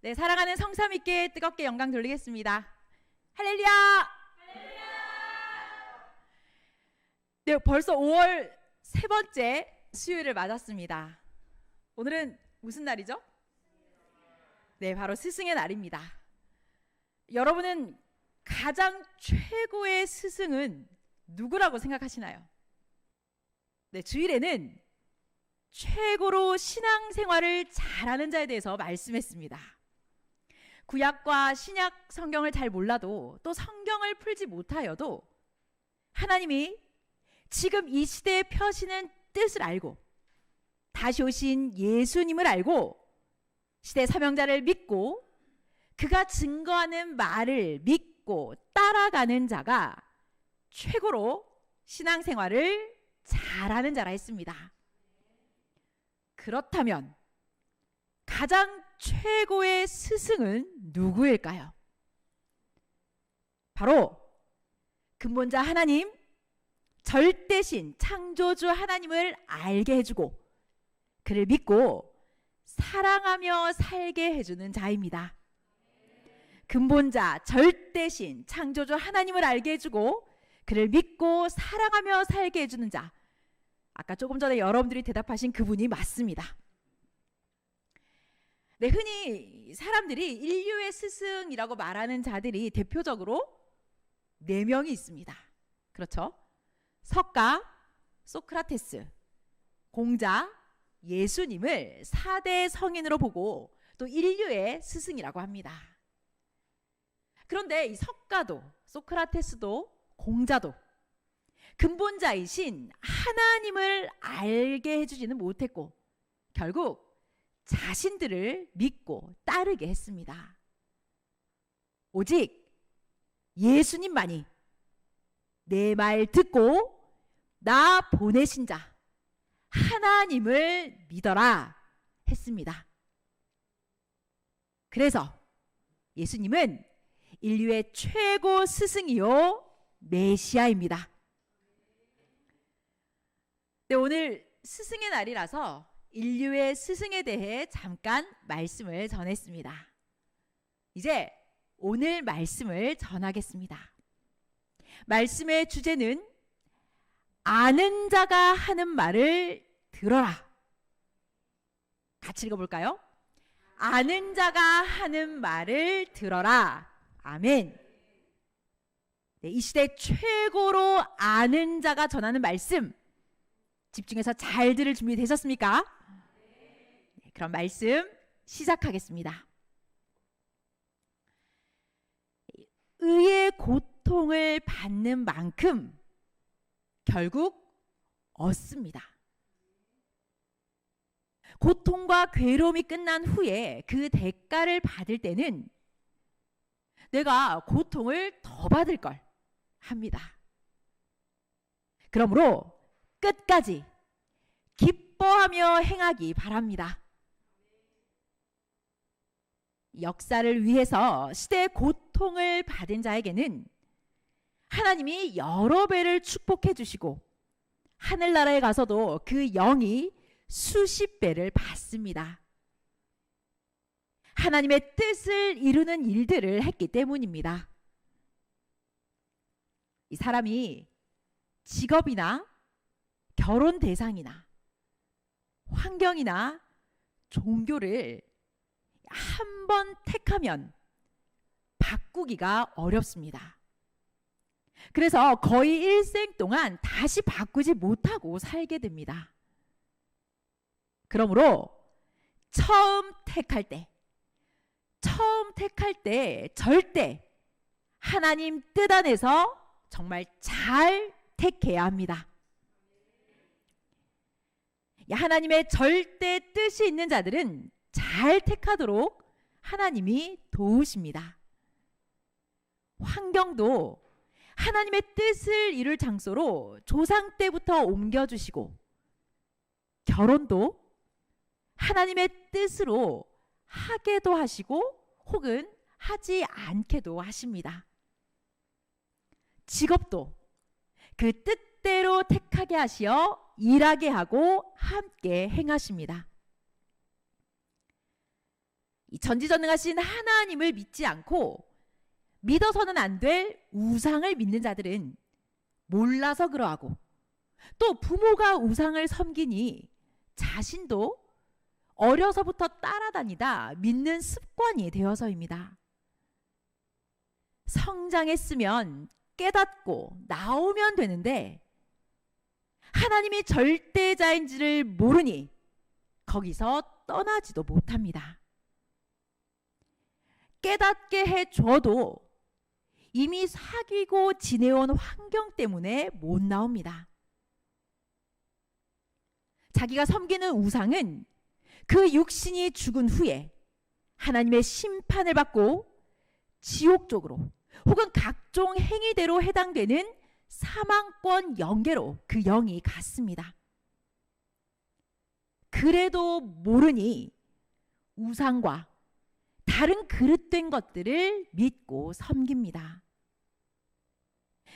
네, 사랑하는 성삼위께 뜨겁게 영광 돌리겠습니다. 할렐루야! 할렐루야! 네, 벌써 5월 세 번째 수요일을 맞았습니다. 오늘은 무슨 날이죠? 네, 바로 스승의 날입니다. 여러분은 가장 최고의 스승은 누구라고 생각하시나요? 네, 주일에는 최고로 신앙생활을 잘하는 자에 대해서 말씀했습니다. 구약과 신약 성경을 잘 몰라도 또 성경을 풀지 못하여도 하나님이 지금 이 시대에 펴시는 뜻을 알고 다시 오신 예수님을 알고 시대 사명자를 믿고 그가 증거하는 말을 믿고 따라가는 자가 최고로 신앙생활을 잘하는 자라 했습니다. 그렇다면 가장 최고의 스승은 누구일까요? 바로 근본자 하나님, 절대신 창조주 하나님을 알게 해주고 그를 믿고 사랑하며 살게 해주는 자입니다. 근본자, 절대신 창조주 하나님을 알게 해주고 그를 믿고 사랑하며 살게 해주는 자, 아까 조금 전에 여러분들이 대답하신 그분이 맞습니다. 네, 흔히 사람들이 인류의 스승이라고 말하는 자들이 대표적으로 4명이 있습니다. 그렇죠? 석가, 소크라테스, 공자, 예수님을 4대 성인으로 보고 또 인류의 스승이라고 합니다. 그런데 이 석가도, 소크라테스도, 공자도 근본자이신 하나님을 알게 해주지는 못했고 결국 자신들을 믿고 따르게 했습니다. 오직 예수님만이 내 말 듣고 나 보내신 자 하나님을 믿어라 했습니다. 그래서 예수님은 인류의 최고 스승이요 메시아입니다. 네, 오늘 스승의 날이라서 인류의 스승에 대해 잠깐 말씀을 전했습니다. 이제 오늘 말씀을 전하겠습니다. 말씀의 주제는 아는 자가 하는 말을 들어라. 같이 읽어볼까요? 아는 자가 하는 말을 들어라. 아멘. 네, 이 시대 최고로 아는 자가 전하는 말씀 집중해서 잘 들을 준비 되셨습니까? 네, 그럼 말씀 시작하겠습니다. 의의 고통을 받는 만큼 결국 얻습니다. 고통과 괴로움이 끝난 후에 그 대가를 받을 때는 내가 고통을 더 받을 걸 합니다. 그러므로 끝까지 기뻐하며 행하기 바랍니다. 역사를 위해서 시대의 고통을 받은 자에게는 하나님이 여러 배를 축복해 주시고 하늘나라에 가서도 그 영이 수십 배를 받습니다. 하나님의 뜻을 이루는 일들을 했기 때문입니다. 이 사람이 직업이나 결혼 대상이나 환경이나 종교를 한 번 택하면 바꾸기가 어렵습니다. 그래서 거의 일생 동안 다시 바꾸지 못하고 살게 됩니다. 그러므로 처음 택할 때 절대 하나님 뜻 안에서 정말 잘 택해야 합니다. 하나님의 절대 뜻이 있는 자들은 잘 택하도록 하나님이 도우십니다. 환경도 하나님의 뜻을 이룰 장소로 조상 때부터 옮겨주시고 결혼도 하나님의 뜻으로 하게도 하시고 혹은 하지 않게도 하십니다. 직업도 그 뜻대로 택하게 하시어 일하게 하고 함께 행하십니다. 이 전지전능하신 하나님을 믿지 않고 믿어서는 안 될 우상을 믿는 자들은 몰라서 그러하고, 또 부모가 우상을 섬기니 자신도 어려서부터 따라다니다 믿는 습관이 되어서입니다. 성장했으면 깨닫고 나오면 되는데 하나님이 절대자인지를 모르니 거기서 떠나지도 못합니다. 깨닫게 해줘도 이미 사귀고 지내온 환경 때문에 못 나옵니다. 자기가 섬기는 우상은 그 육신이 죽은 후에 하나님의 심판을 받고 지옥 쪽으로 혹은 각종 행위대로 해당되는 사망권 영계로 그 영이 갔습니다. 그래도 모르니 우상과 다른 그릇된 것들을 믿고 섬깁니다.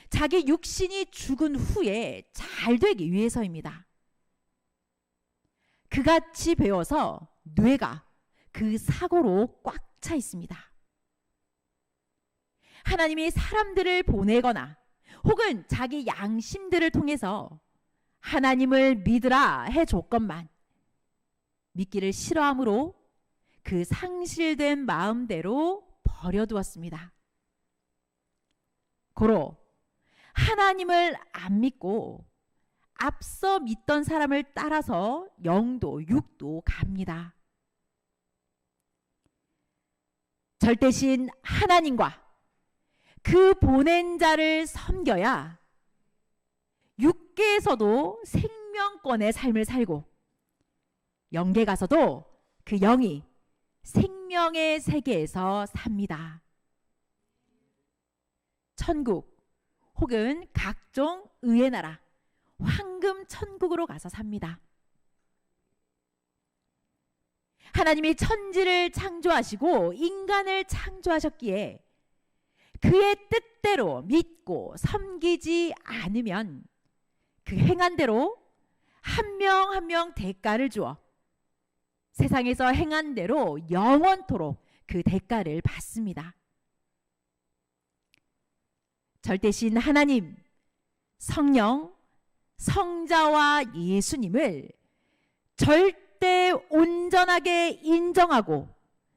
자기 육신이 죽은 후에 잘 되기 위해서입니다. 그같이 배워서 뇌가 그 사고로 꽉 차 있습니다. 하나님이 사람들을 보내거나 혹은 자기 양심들을 통해서 하나님을 믿으라 해줬건만 믿기를 싫어하므로 그 상실된 마음대로 버려두었습니다. 고로 하나님을 안 믿고 앞서 믿던 사람을 따라서 영도 육도 갑니다. 절대신 하나님과 그 보낸 자를 섬겨야 육계에서도 생명권의 삶을 살고 영계 가서도 그 영이 생명의 세계에서 삽니다. 천국 혹은 각종 의의 나라, 황금 천국으로 가서 삽니다. 하나님이 천지를 창조하시고 인간을 창조하셨기에 그의 뜻대로 믿고 섬기지 않으면 그 행한 대로 한 명 한 명 대가를 주어 세상에서 행한 대로 영원토록 그 대가를 받습니다. 절대신 하나님, 성령, 성자와 예수님을 절대 온전하게 인정하고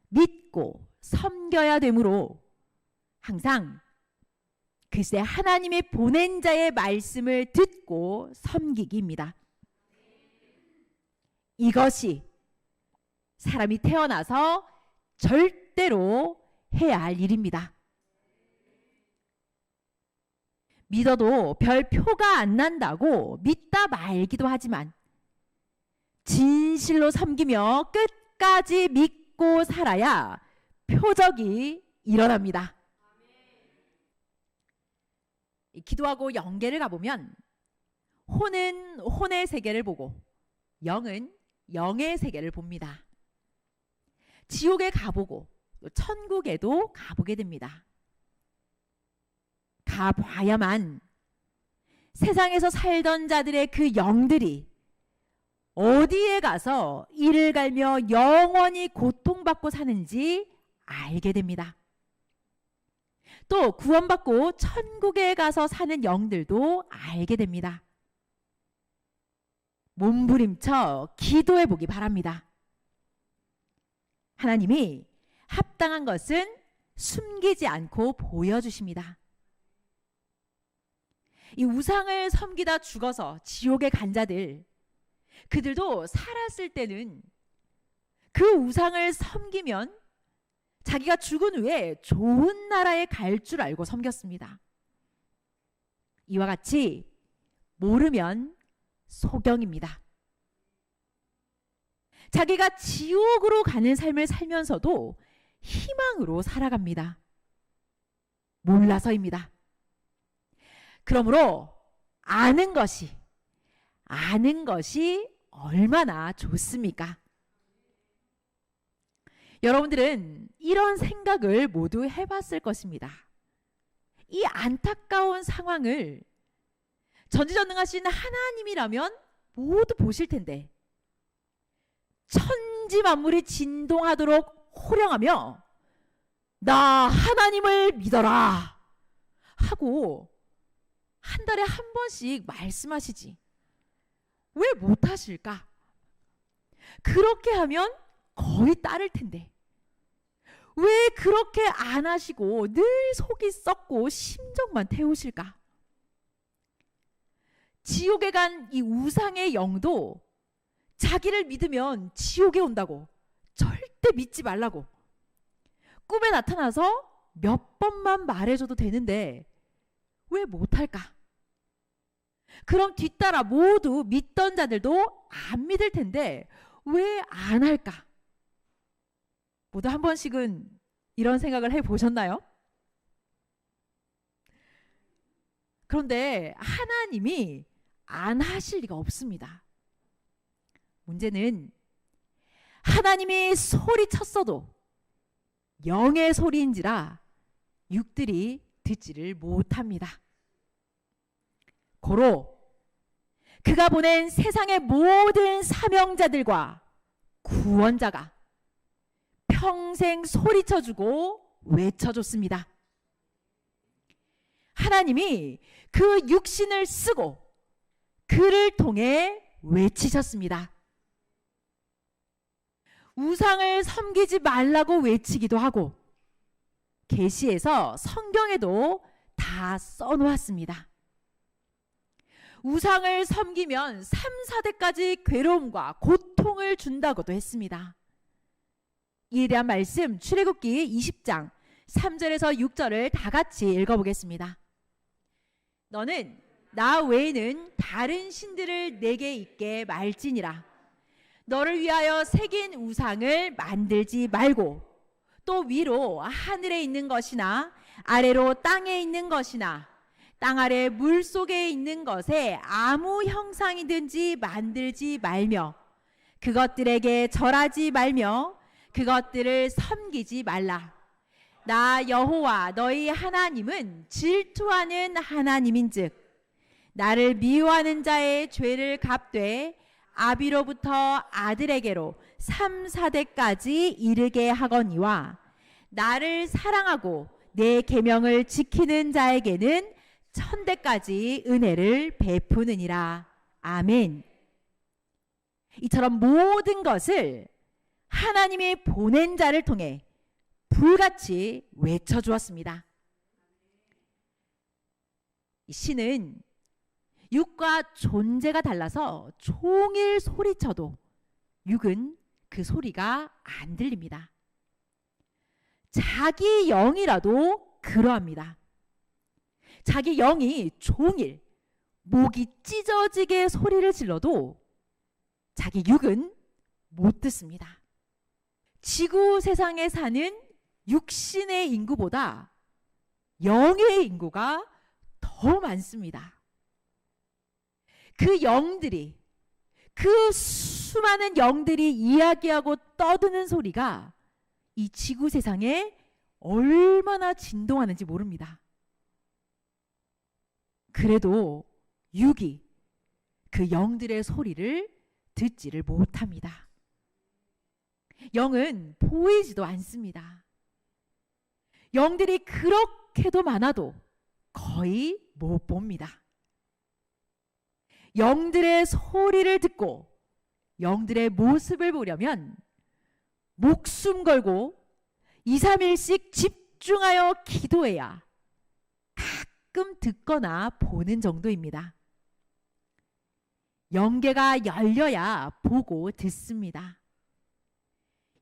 믿고 섬겨야 되므로 항상 글쎄 하나님의 보낸 자의 말씀을 듣고 섬기기입니다. 이것이 사람이 태어나서 절대로 해야 할 일입니다. 믿어도 별 표가 안 난다고 믿다 말기도 하지만 진실로 섬기며 끝까지 믿고 살아야 표적이 일어납니다. 기도하고 영계를 가보면 혼은 혼의 세계를 보고 영은 영의 세계를 봅니다. 지옥에 가보고 천국에도 가보게 됩니다. 가봐야만 세상에서 살던 자들의 그 영들이 어디에 가서 이를 갈며 영원히 고통받고 사는지 알게 됩니다. 또 구원받고 천국에 가서 사는 영들도 알게 됩니다. 몸부림쳐 기도해 보기 바랍니다. 하나님이 합당한 것은 숨기지 않고 보여주십니다. 이 우상을 섬기다 죽어서 지옥에 간 자들, 그들도 살았을 때는 그 우상을 섬기면 자기가 죽은 후에 좋은 나라에 갈 줄 알고 섬겼습니다. 이와 같이 모르면 소경입니다. 자기가 지옥으로 가는 삶을 살면서도 희망으로 살아갑니다. 몰라서입니다. 그러므로 아는 것이 얼마나 좋습니까? 여러분들은 이런 생각을 모두 해봤을 것입니다. 이 안타까운 상황을 전지전능하신 하나님이라면 모두 보실 텐데 천지 만물이 진동하도록 호령하며 나 하나님을 믿어라 하고 한 달에 한 번씩 말씀하시지 왜 못하실까? 그렇게 하면 거의 따를 텐데 왜 그렇게 안 하시고 늘 속이 썩고 심정만 태우실까? 지옥에 간 이 우상의 영도 자기를 믿으면 지옥에 온다고 절대 믿지 말라고 꿈에 나타나서 몇 번만 말해줘도 되는데 왜 못할까? 그럼 뒤따라 모두 믿던 자들도 안 믿을 텐데 왜 안 할까? 모두 한 번씩은 이런 생각을 해보셨나요? 그런데 하나님이 안 하실 리가 없습니다. 문제는 하나님이 소리쳤어도 영의 소리인지라 육들이 듣지를 못합니다. 고로 그가 보낸 세상의 모든 사명자들과 구원자가 평생 소리쳐주고 외쳐줬습니다. 하나님이 그 육신을 쓰고 그를 통해 외치셨습니다. 우상을 섬기지 말라고 외치기도 하고 계시에서 성경에도 다 써놓았습니다. 우상을 섬기면 3, 4대까지 괴로움과 고통을 준다고도 했습니다. 이에 대한 말씀 출애굽기 20장 3절에서 6절을 다 같이 읽어보겠습니다. 너는 나 외에는 다른 신들을 내게 있게 말지니라. 너를 위하여 새긴 우상을 만들지 말고 또 위로 하늘에 있는 것이나 아래로 땅에 있는 것이나 땅 아래 물 속에 있는 것에 아무 형상이든지 만들지 말며 그것들에게 절하지 말며 그것들을 섬기지 말라. 나 여호와 너희 하나님은 질투하는 하나님인즉 나를 미워하는 자의 죄를 갚되 아비로부터 아들에게로 3, 4대까지 이르게 하거니와 나를 사랑하고 내 계명을 지키는 자에게는 1000대까지 은혜를 베푸느니라. 아멘. 이처럼 모든 것을 하나님이 보낸 자를 통해 불같이 외쳐주었습니다. 이 시는 육과 존재가 달라서 종일 소리쳐도 육은 그 소리가 안 들립니다. 자기 영이라도 그러합니다. 자기 영이 종일 목이 찢어지게 소리를 질러도 자기 육은 못 듣습니다. 지구 세상에 사는 육신의 인구보다 영의 인구가 더 많습니다. 그 영들이, 그 수많은 영들이 이야기하고 떠드는 소리가 이 지구 세상에 얼마나 진동하는지 모릅니다. 그래도 육이 그 영들의 소리를 듣지를 못합니다. 영은 보이지도 않습니다. 영들이 그렇게도 많아도 거의 못 봅니다. 영들의 소리를 듣고 영들의 모습을 보려면 목숨 걸고 2, 3일씩 집중하여 기도해야 가끔 듣거나 보는 정도입니다. 영계가 열려야 보고 듣습니다.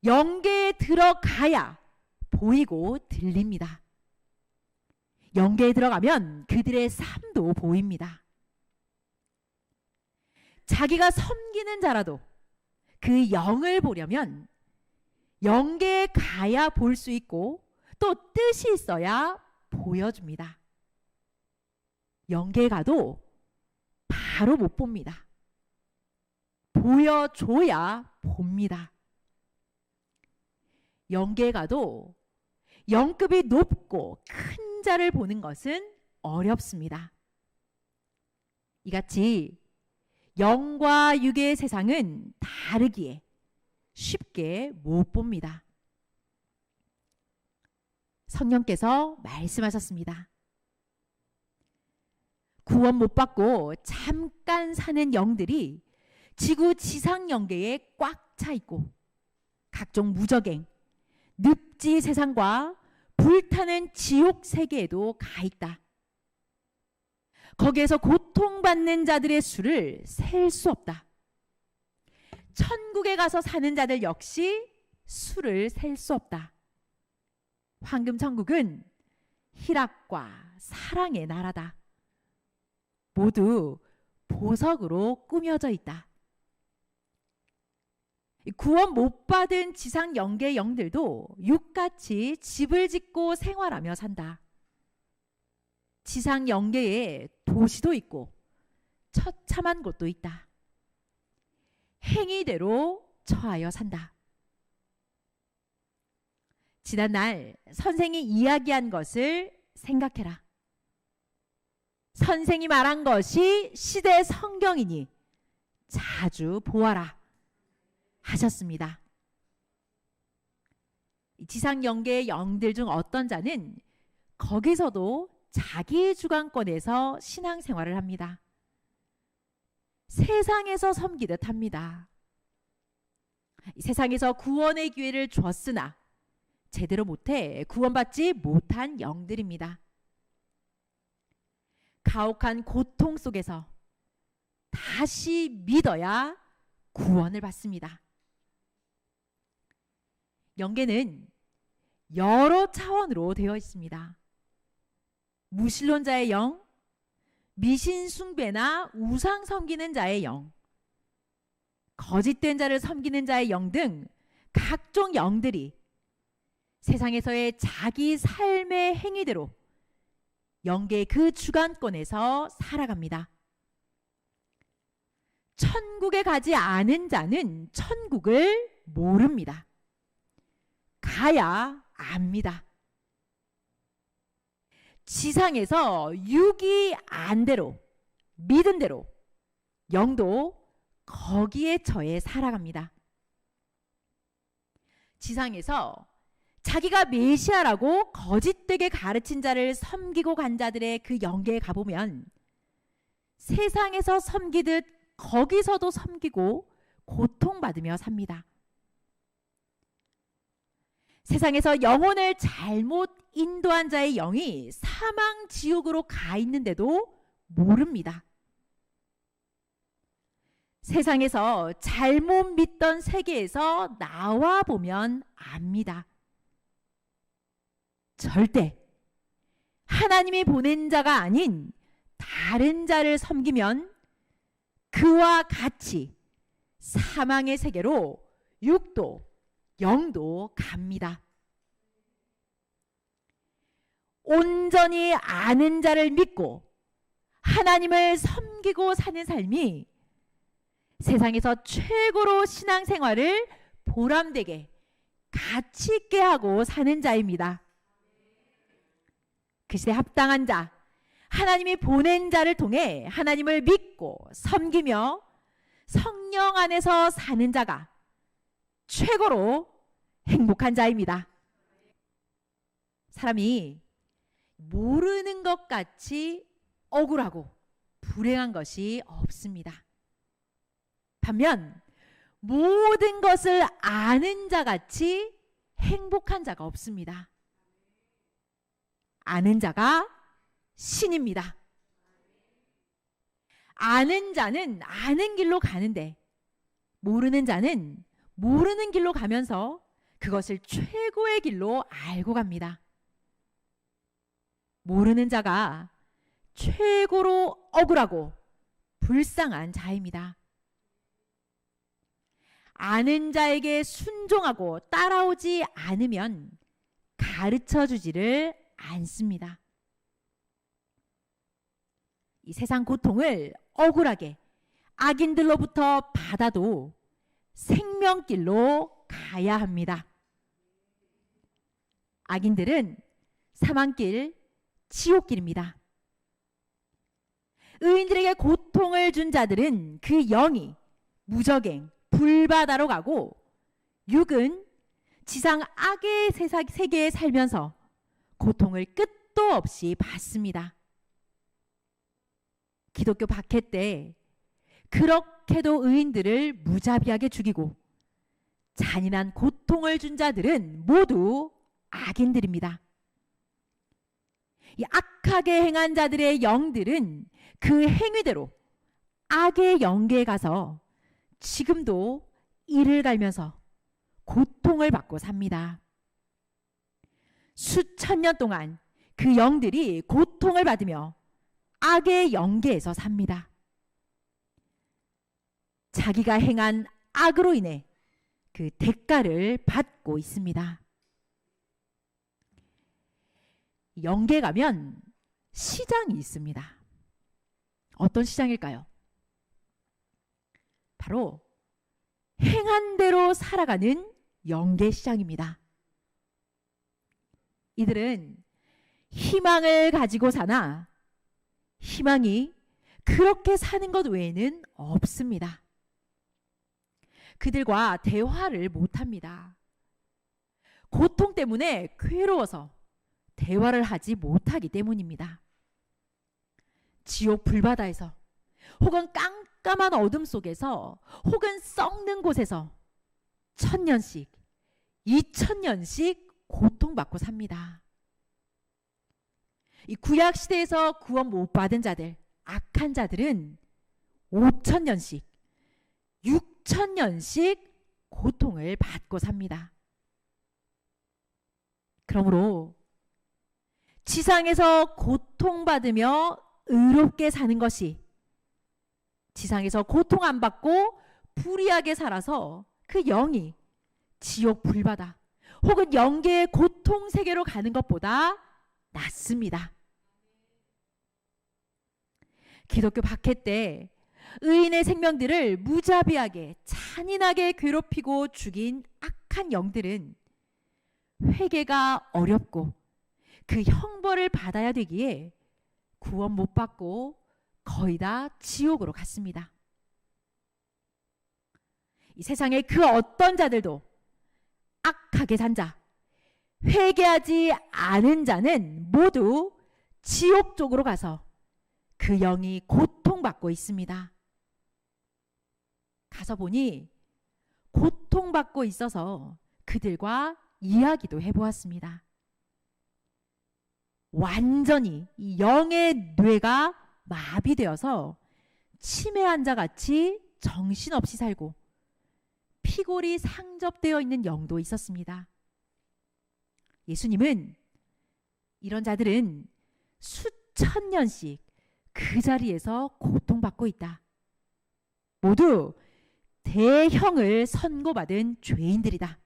영계에 들어가야 보이고 들립니다. 영계에 들어가면 그들의 삶도 보입니다. 자기가 섬기는 자라도 그 영을 보려면 영계에 가야 볼 수 있고 또 뜻이 있어야 보여줍니다. 영계에 가도 바로 못 봅니다. 보여줘야 봅니다. 영계에 가도 영급이 높고 큰 자를 보는 것은 어렵습니다. 이같이 영과 육의 세상은 다르기에 쉽게 못 봅니다. 성령께서 말씀하셨습니다. 구원 못 받고 잠깐 사는 영들이 지구 지상 영계에 꽉 차 있고 각종 무적행, 늪지 세상과 불타는 지옥 세계에도 가 있다. 거기에서 고통받는 자들의 수를 셀 수 없다. 천국에 가서 사는 자들 역시 수를 셀 수 없다. 황금 천국은 희락과 사랑의 나라다. 모두 보석으로 꾸며져 있다. 구원 못 받은 지상 영계 영들도 육같이 집을 짓고 생활하며 산다. 지상 영계에 도시도 있고 처참한 곳도 있다. 행위대로 처하여 산다. 지난날 선생이 이야기한 것을 생각해라. 선생이 말한 것이 시대 성경이니 자주 보아라 하셨습니다. 지상 영계의 영들 중 어떤 자는 거기서도 자기 주관권에서 신앙생활을 합니다. 세상에서 섬기듯 합니다. 세상에서 구원의 기회를 줬으나 제대로 못해 구원받지 못한 영들입니다. 가혹한 고통 속에서 다시 믿어야 구원을 받습니다. 영계는 여러 차원으로 되어 있습니다. 무신론자의 영, 미신 숭배나 우상 섬기는 자의 영, 거짓된 자를 섬기는 자의 영 등 각종 영들이 세상에서의 자기 삶의 행위대로 영계의 그 주관권에서 살아갑니다. 천국에 가지 않은 자는 천국을 모릅니다. 가야 압니다. 지상에서 육이 안 대로, 믿은 대로 영도 거기에 처해 살아갑니다. 지상에서 자기가 메시아라고 거짓되게 가르친 자를 섬기고 간 자들의 그 영계에 가보면 세상에서 섬기듯 거기서도 섬기고 고통받으며 삽니다. 세상에서 영혼을 잘못 인도한 자의 영이 사망 지옥으로 가 있는데도 모릅니다. 세상에서 잘못 믿던 세계에서 나와 보면 압니다. 절대 하나님이 보낸 자가 아닌 다른 자를 섬기면 그와 같이 사망의 세계로 육도, 영도 갑니다. 온전히 아는 자를 믿고 하나님을 섬기고 사는 삶이 세상에서 최고로 신앙생활을 보람되게 가치 있게 하고 사는 자입니다. 그 시대에 합당한 자, 하나님이 보낸 자를 통해 하나님을 믿고 섬기며 성령 안에서 사는 자가 최고로 행복한 자입니다. 사람이 모르는 것 같이 억울하고 불행한 것이 없습니다. 반면 모든 것을 아는 자 같이 행복한 자가 없습니다. 아는 자가 신입니다. 아는 자는 아는 길로 가는데 모르는 자는 모르는 길로 가면서 그것을 최고의 길로 알고 갑니다. 모르는 자가 최고로 억울하고 불쌍한 자입니다. 아는 자에게 순종하고 따라오지 않으면 가르쳐 주지를 않습니다. 이 세상 고통을 억울하게 악인들로부터 받아도 생명길로 가야 합니다. 악인들은 사망길, 지옥길입니다. 의인들에게 고통을 준 자들은 그 영이 무적행, 불바다로 가고 육은 지상 악의 세계에 살면서 고통을 끝도 없이 받습니다. 기독교 박해 때 그렇게도 의인들을 무자비하게 죽이고 잔인한 고통을 준 자들은 모두 악인들입니다. 이 악하게 행한 자들의 영들은 그 행위대로 악의 영계에 가서 지금도 이를 갈면서 고통을 받고 삽니다. 수천 년 동안 그 영들이 고통을 받으며 악의 영계에서 삽니다. 자기가 행한 악으로 인해 그 대가를 받고 있습니다. 영계 가면 시장이 있습니다. 어떤 시장일까요? 바로 행한 대로 살아가는 영계 시장입니다. 이들은 희망을 가지고 사나 희망이 그렇게 사는 것 외에는 없습니다. 그들과 대화를 못합니다. 고통 때문에 괴로워서 대화를 하지 못하기 때문입니다. 지옥 불바다에서 혹은 깜깜한 어둠 속에서 혹은 썩는 곳에서 1000년씩 2000년씩 고통받고 삽니다. 이 구약 시대에서 구원 못 받은 자들, 악한 자들은 5000년씩 6000년씩 고통을 받고 삽니다. 그러므로 지상에서 고통받으며 의롭게 사는 것이 지상에서 고통 안 받고 불의하게 살아서 그 영이 지옥 불바다 혹은 영계의 고통 세계로 가는 것보다 낫습니다. 기독교 박해 때 의인의 생명들을 무자비하게 잔인하게 괴롭히고 죽인 악한 영들은 회개가 어렵고 그 형벌을 받아야 되기에 구원 못 받고 거의 다 지옥으로 갔습니다. 이 세상의 그 어떤 자들도 악하게 산 자, 회개하지 않은 자는 모두 지옥 쪽으로 가서 그 영이 고통받고 있습니다. 가서 보니 고통받고 있어서 그들과 이야기도 해보았습니다. 완전히 이 영의 뇌가 마비되어서 치매 환자같이 정신없이 살고 피골이 상접되어 있는 영도 있었습니다. 예수님은 이런 자들은 수천 년씩 그 자리에서 고통받고 있다. 모두 대형을 선고받은 죄인들이다.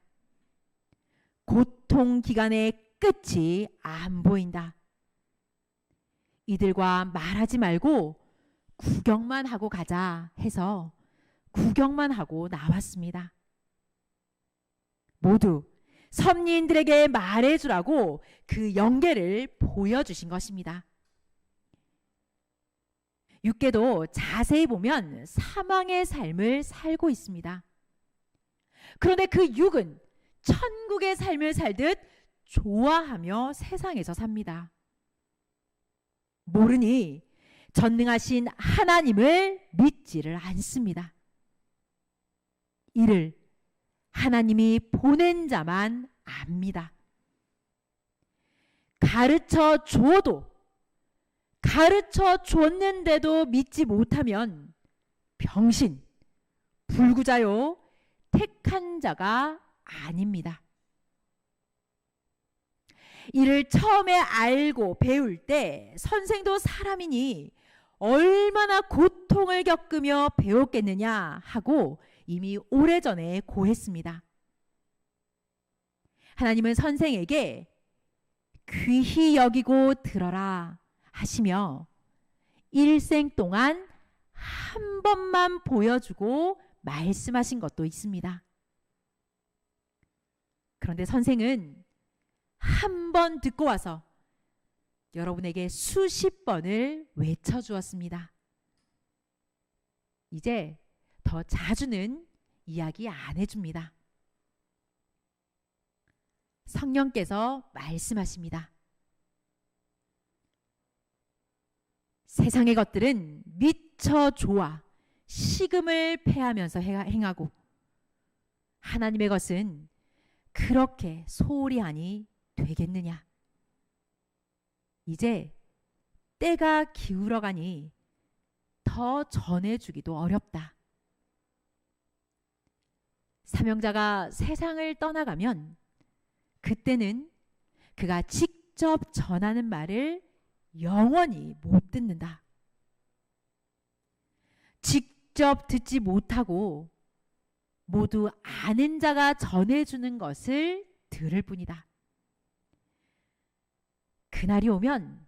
고통 기간의 끝이 안 보인다. 이들과 말하지 말고 구경만 하고 가자 해서 구경만 하고 나왔습니다. 모두 섭리인들에게 말해주라고 그 영계를 보여주신 것입니다. 육계도 자세히 보면 사망의 삶을 살고 있습니다. 그런데 그 육은 천국의 삶을 살듯 좋아하며 세상에서 삽니다. 모르니 전능하신 하나님을 믿지를 않습니다. 이를 하나님이 보낸 자만 압니다. 가르쳐 줘도 가르쳐 줬는데도 믿지 못하면 병신, 불구자요, 택한 자가 아닙니다. 이를 처음에 알고 배울 때 선생도 사람이니 얼마나 고통을 겪으며 배웠겠느냐 하고 이미 오래전에 고했습니다. 하나님은 선생에게 귀히 여기고 들어라 하시며 일생 동안 한 번만 보여주고 말씀하신 것도 있습니다. 그런데 선생은 한 번 듣고 와서 여러분에게 수십 번을 외쳐주었습니다. 이제 더 자주는 이야기 안 해줍니다. 성령께서 말씀하십니다. 세상의 것들은 미쳐 좋아 식음을 패하면서 행하고 하나님의 것은 그렇게 소홀히 하니 되겠느냐. 이제 때가 기울어가니 더 전해주기도 어렵다. 사명자가 세상을 떠나가면 그때는 그가 직접 전하는 말을 영원히 못 듣는다. 직접 듣지 못하고 모두 아는 자가 전해주는 것을 들을 뿐이다. 그날이 오면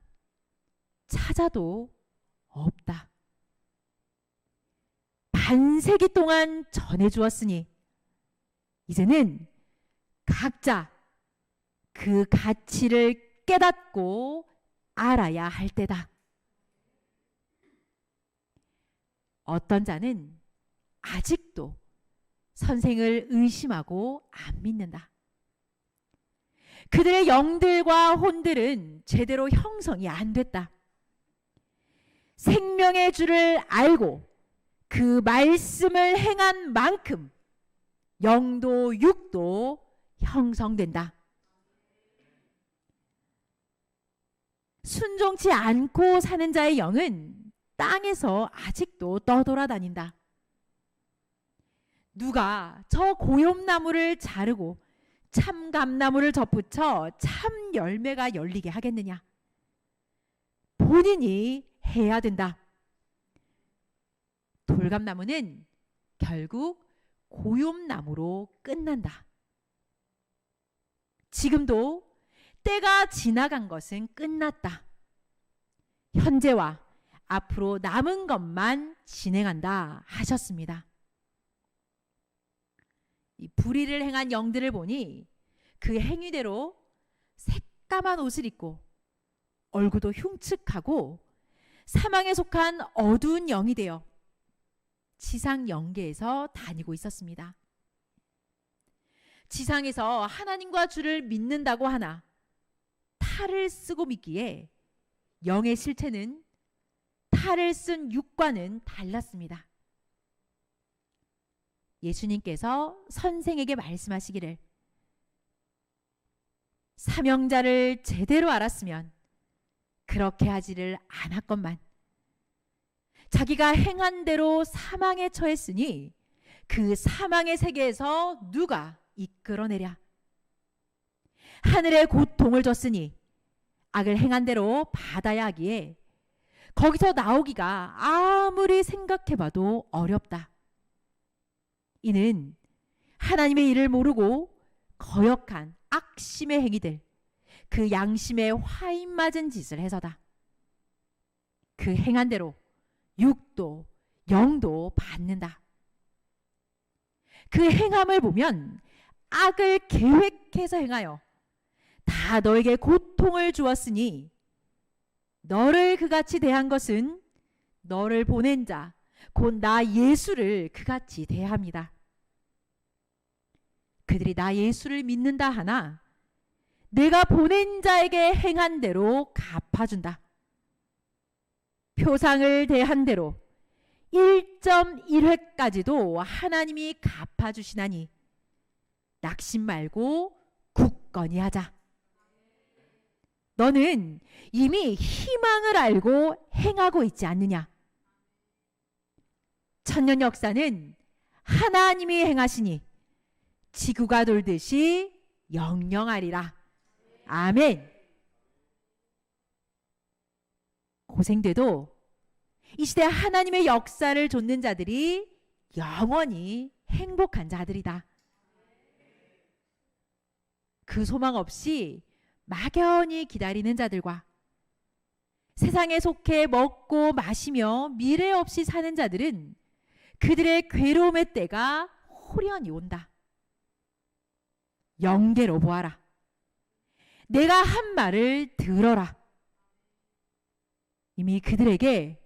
찾아도 없다. 반세기 동안 전해주었으니 이제는 각자 그 가치를 깨닫고 알아야 할 때다. 어떤 자는 아직도 선생을 의심하고 안 믿는다. 그들의 영들과 혼들은 제대로 형성이 안 됐다. 생명의 주를 알고 그 말씀을 행한 만큼 영도 육도 형성된다. 순종치 않고 사는 자의 영은 땅에서 아직도 떠돌아다닌다. 누가 저 고염나무를 자르고 참감나무를 접붙여 참 열매가 열리게 하겠느냐? 본인이 해야 된다. 돌감나무는 결국 고염나무로 끝난다. 지금도 때가 지나간 것은 끝났다. 현재와 앞으로 남은 것만 진행한다 하셨습니다. 이 불의를 행한 영들을 보니 그 행위대로 새까만 옷을 입고 얼굴도 흉측하고 사망에 속한 어두운 영이 되어 지상 영계에서 다니고 있었습니다. 지상에서 하나님과 주를 믿는다고 하나 탈을 쓰고 믿기에 영의 실체는 탈을 쓴 육과는 달랐습니다. 예수님께서 선생에게 말씀하시기를 사명자를 제대로 알았으면 그렇게 하지를 않았건만 자기가 행한 대로 사망에 처했으니 그 사망의 세계에서 누가 이끌어내랴. 하늘의 고통을 줬으니 악을 행한 대로 받아야 하기에 거기서 나오기가 아무리 생각해봐도 어렵다. 이는 하나님의 일을 모르고 거역한 악심의 행위들, 그 양심에 화인 맞은 짓을 해서다. 그 행한 대로 육도 영도 받는다. 그 행함을 보면 악을 계획해서 행하여 다 너에게 고통을 주었으니 너를 그같이 대한 것은 너를 보낸 자 곧 나 예수를 그같이 대합니다. 그들이 나 예수를 믿는다 하나 내가 보낸 자에게 행한 대로 갚아준다. 표상을 대한 대로 1.1회까지도 하나님이 갚아주시나니 낙심 말고 굳건히 하자. 너는 이미 희망을 알고 행하고 있지 않느냐? 천년 역사는 하나님이 행하시니 지구가 돌듯이 영영하리라. 아멘. 고생돼도 이 시대 하나님의 역사를 좇는 자들이 영원히 행복한 자들이다. 그 소망 없이 막연히 기다리는 자들과 세상에 속해 먹고 마시며 미래 없이 사는 자들은 그들의 괴로움의 때가 호련히 온다. 영계로 보아라. 내가 한 말을 들어라. 이미 그들에게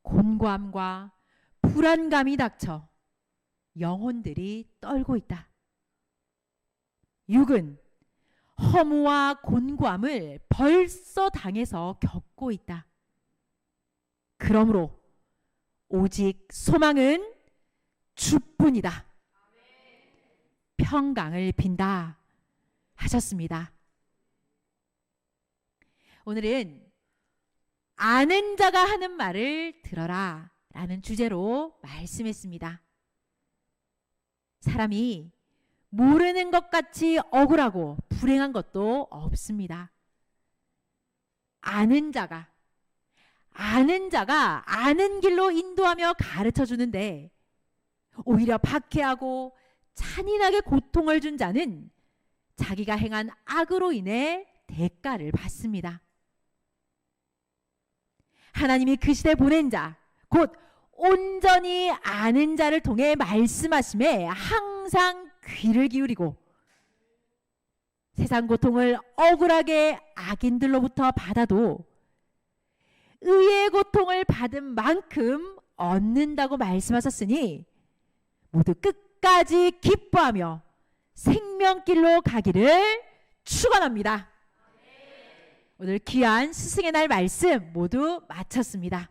곤고함과 불안감이 닥쳐 영혼들이 떨고 있다. 육은 허무와 곤고함을 벌써 당해서 겪고 있다. 그러므로 오직 소망은 주뿐이다. 평강을 빈다 하셨습니다. 오늘은 아는 자가 하는 말을 들어라 라는 주제로 말씀했습니다. 사람이 모르는 것 같이 억울하고 불행한 것도 없습니다. 아는 자가 아는 길로 인도하며 가르쳐 주는데 오히려 박해하고 잔인하게 고통을 준 자는 자기가 행한 악으로 인해 대가를 받습니다. 하나님이 그 시대에 보낸 자, 곧 온전히 아는 자를 통해 말씀하심에 항상 귀를 기울이고 세상 고통을 억울하게 악인들로부터 받아도 의의 고통을 받은 만큼 얻는다고 말씀하셨으니 모두 끝까지 기뻐하며 생명길로 가기를 축원합니다. 오늘 귀한 스승의 날 말씀 모두 마쳤습니다.